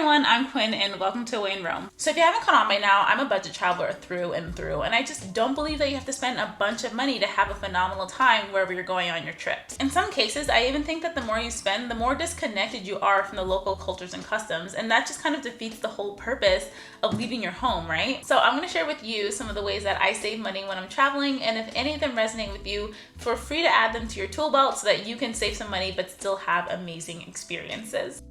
everyone, I'm Quinn and welcome to Away in Rome. So if you haven't caught on by now, I'm a budget traveler through and through, and I just don't believe that you have to spend a bunch of money to have a phenomenal time wherever you're going on your trips. In some cases, I even think that the more you spend, the more disconnected you are from the local cultures and customs, and that just kind of defeats the whole purpose of leaving your home, right? So I'm going to share with you some of the ways that I save money when I'm traveling, and if any of them resonate with you, feel free to add them to your tool belt so that you can save some money but still have amazing experiences.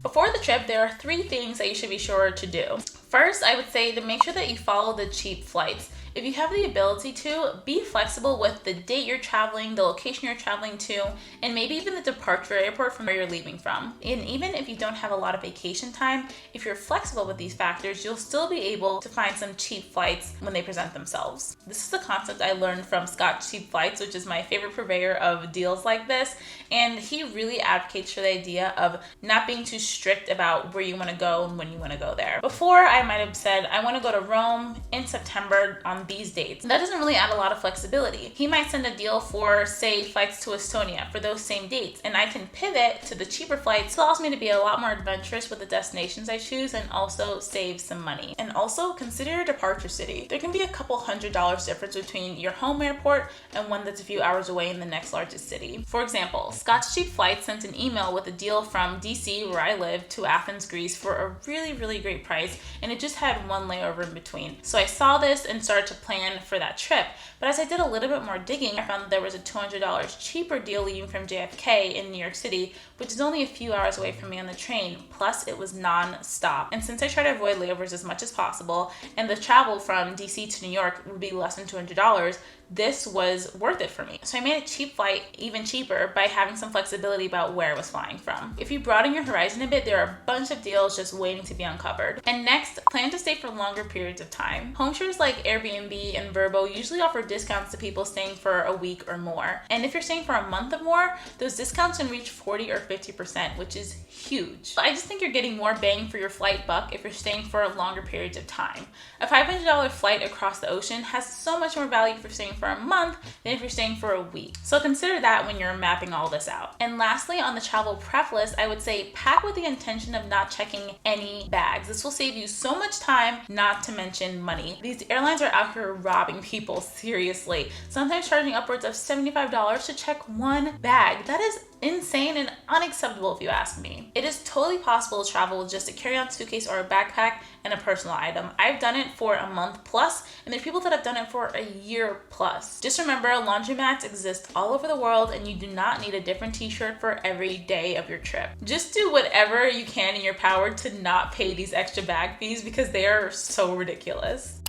Before the trip, there are 3 things that you should be sure to do. First, I would say to make sure that you follow the cheap flights. If you have the ability to, be flexible with the date you're traveling, the location you're traveling to, and maybe even the departure airport from where you're leaving from. And even if you don't have a lot of vacation time, if you're flexible with these factors, you'll still be able to find some cheap flights when they present themselves. This is a concept I learned from Scott Cheap Flights, which is my favorite purveyor of deals like this. And he really advocates for the idea of not being too strict about where you want to go and when you want to go there. Before, I might have said, I want to go to Rome in September on these dates. That doesn't really add a lot of flexibility. He might send a deal for, say, flights to Estonia for those same dates, and I can pivot to the cheaper flights. It allows me to be a lot more adventurous with the destinations I choose and also save some money. And also consider your departure city. There can be a couple $100 difference between your home airport and one that's a few hours away in the next largest city. For example, Scott's Cheap Flights sent an email with a deal from DC, where I live, to Athens, Greece for a really great price, and it just had one layover in between. So I saw this and started to plan for that trip. But as I did a little bit more digging, I found that there was a $200 cheaper deal leaving from JFK in New York City, which is only a few hours away from me on the train. Plus, it was non-stop. And since I try to avoid layovers as much as possible, and the travel from DC to New York would be less than $200, this was worth it for me. So I made a cheap flight even cheaper by having some flexibility about where I was flying from. If you broaden your horizon a bit, there are a bunch of deals just waiting to be uncovered. And next, plan to stay for longer periods of time. Home shares like Airbnb and Vrbo usually offer discounts to people staying for a week or more. And if you're staying for a month or more, those discounts can reach 40 or 50%, which is huge. I just think you're getting more bang for your flight buck if you're staying for longer periods of time. A $500 flight across the ocean has so much more value for staying for a month than if you're staying for a week. So consider that when you're mapping all this out. And lastly, on the travel prep list, I would say pack with the intention of not checking any bags. This will save you so much time, not to mention money. These airlines are out here robbing people seriously, sometimes charging upwards of $75 to check one bag. That is insane and unacceptable if you ask me. It is totally possible to travel with just a carry-on suitcase or a backpack and a personal item. I've done it for a month plus, and there are people that have done it for a year plus. Just remember, laundromats exist all over the world, and you do not need a different t-shirt for every day of your trip. Just do whatever you can in your power to not pay these extra bag fees because they are so ridiculous.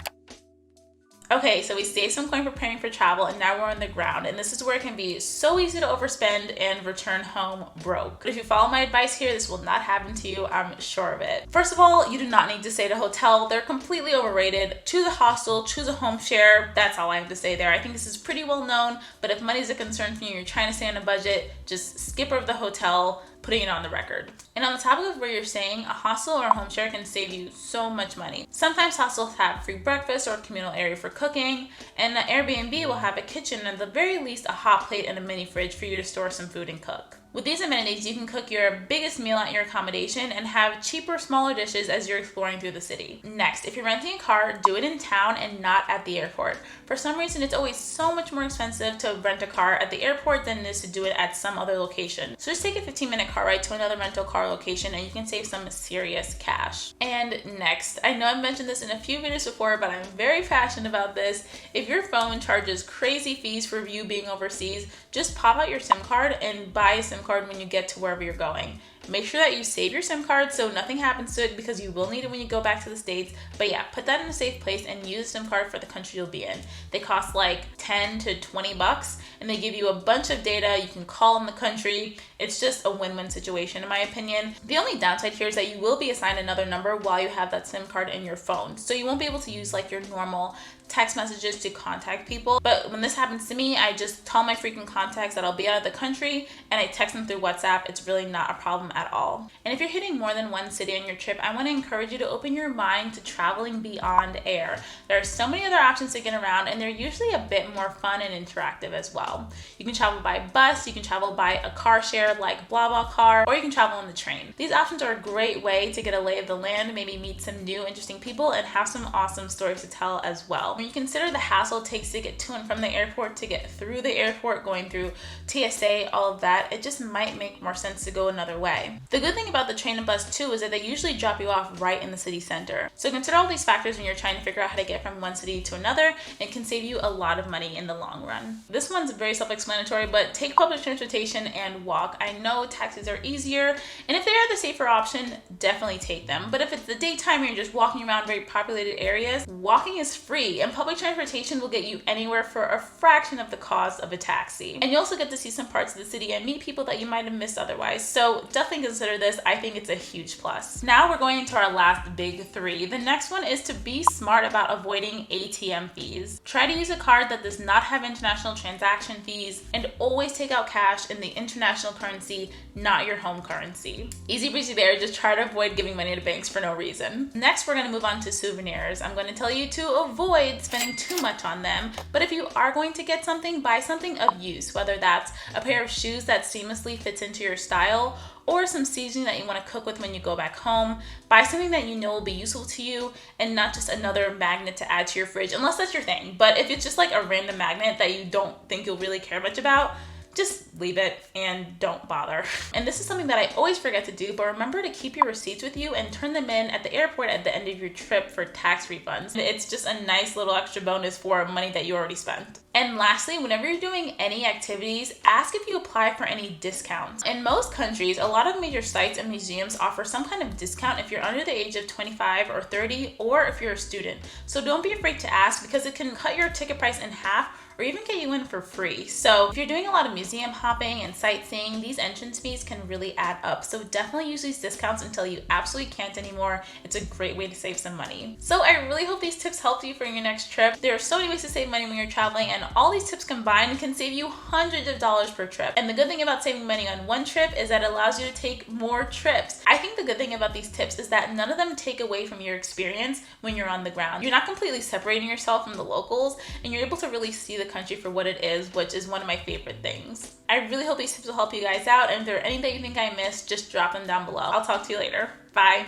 Okay, so we saved some coin preparing for travel, and now we're on the ground, and this is where it can be so easy to overspend and return home broke. But if you follow my advice here, this will not happen to you, I'm sure of it. First of all, you do not need to stay at a hotel. They're completely overrated. Choose a hostel, choose a home share. That's all I have to say there. I think this is pretty well known, but if money's a concern for you, you're trying to stay on a budget, just skip over the hotel, putting it on the record. And on the topic of where you're staying, a hostel or a home share can save you so much money. Sometimes hostels have free breakfast or a communal area for cooking, and the Airbnb will have a kitchen and at the very least a hot plate and a mini fridge for you to store some food and cook. With these amenities, you can cook your biggest meal at your accommodation and have cheaper, smaller dishes as you're exploring through the city. Next, if you're renting a car, do it in town and not at the airport. For some reason, it's always so much more expensive to rent a car at the airport than it is to do it at some other location. So just take a 15-minute car ride to another rental car location and you can save some serious cash. And next, I know I've mentioned this in a few videos before, but I'm very passionate about this. If your phone charges crazy fees for you being overseas, just pop out your SIM card and buy a SIM card when you get to wherever you're going. Make sure that you save your SIM card so nothing happens to it because you will need it when you go back to the States. But yeah, put that in a safe place and use a SIM card for the country you'll be in. They cost like 10 to 20 bucks and they give you a bunch of data. You can call in the country. It's just a win-win situation in my opinion. The only downside here is that you will be assigned another number while you have that SIM card in your phone. So you won't be able to use like your normal text messages to contact people. But when this happens to me, I just tell my frequent contacts that I'll be out of the country and I text them through WhatsApp. It's really not a problem at all. And if you're hitting more than one city on your trip, I want to encourage you to open your mind to traveling beyond air. There are so many other options to get around, and they're usually a bit more fun and interactive as well. You can travel by bus, you can travel by a car share like BlaBlaCar, or you can travel on the train. These options are a great way to get a lay of the land, maybe meet some new interesting people, and have some awesome stories to tell as well. When you consider the hassle it takes to get to and from the airport, to get through the airport, going through TSA, all of that, it just might make more sense to go another way. The good thing about the train and bus too is that they usually drop you off right in the city center. So consider all these factors when you're trying to figure out how to get from one city to another, and it can save you a lot of money in the long run. This one's very self-explanatory, but take public transportation and walk. I know taxis are easier, and if they are the safer option, definitely take them. But if it's the daytime and you're just walking around very populated areas, walking is free, and public transportation will get you anywhere for a fraction of the cost of a taxi. And you also get to see some parts of the city and meet people that you might have missed otherwise. So definitely consider this. I think it's a huge plus. Now we're going into our last big three. The next one is to be smart about avoiding ATM fees. Try to use a card that does not have international transaction fees, and always take out cash in the international currency, not your home currency. Easy breezy there, just try to avoid giving money to banks for no reason. Next, we're going to move on to souvenirs. I'm going to tell you to avoid spending too much on them, but if you are going to get something, buy something of use, whether that's a pair of shoes that seamlessly fits into your style, or some seasoning that you want to cook with when you go back home. Buy something that you know will be useful to you, and not just another magnet to add to your fridge, unless that's your thing. But if it's just like a random magnet that you don't think you'll really care much about, just leave it and don't bother. And this is something that I always forget to do, but remember to keep your receipts with you and turn them in at the airport at the end of your trip for tax refunds. It's just a nice little extra bonus for money that you already spent. And lastly, whenever you're doing any activities, ask if you apply for any discounts. In most countries, a lot of major sites and museums offer some kind of discount if you're under the age of 25 or 30, or if you're a student. So don't be afraid to ask, because it can cut your ticket price in half, or even get you in for free. So if you're doing a lot of museum hopping and sightseeing, these entrance fees can really add up. So definitely use these discounts until you absolutely can't anymore. It's a great way to save some money. So I really hope these tips helped you for your next trip. There are so many ways to save money when you're traveling, and all these tips combined can save you hundreds of dollars per trip. And the good thing about saving money on one trip is that it allows you to take more trips. I think the good thing about these tips is that none of them take away from your experience when you're on the ground. You're not completely separating yourself from the locals, and you're able to really see the country for what it is, which is one of my favorite things. I really hope these tips will help you guys out, and if there are any that you think I missed, just drop them down below. I'll talk to you later. Bye.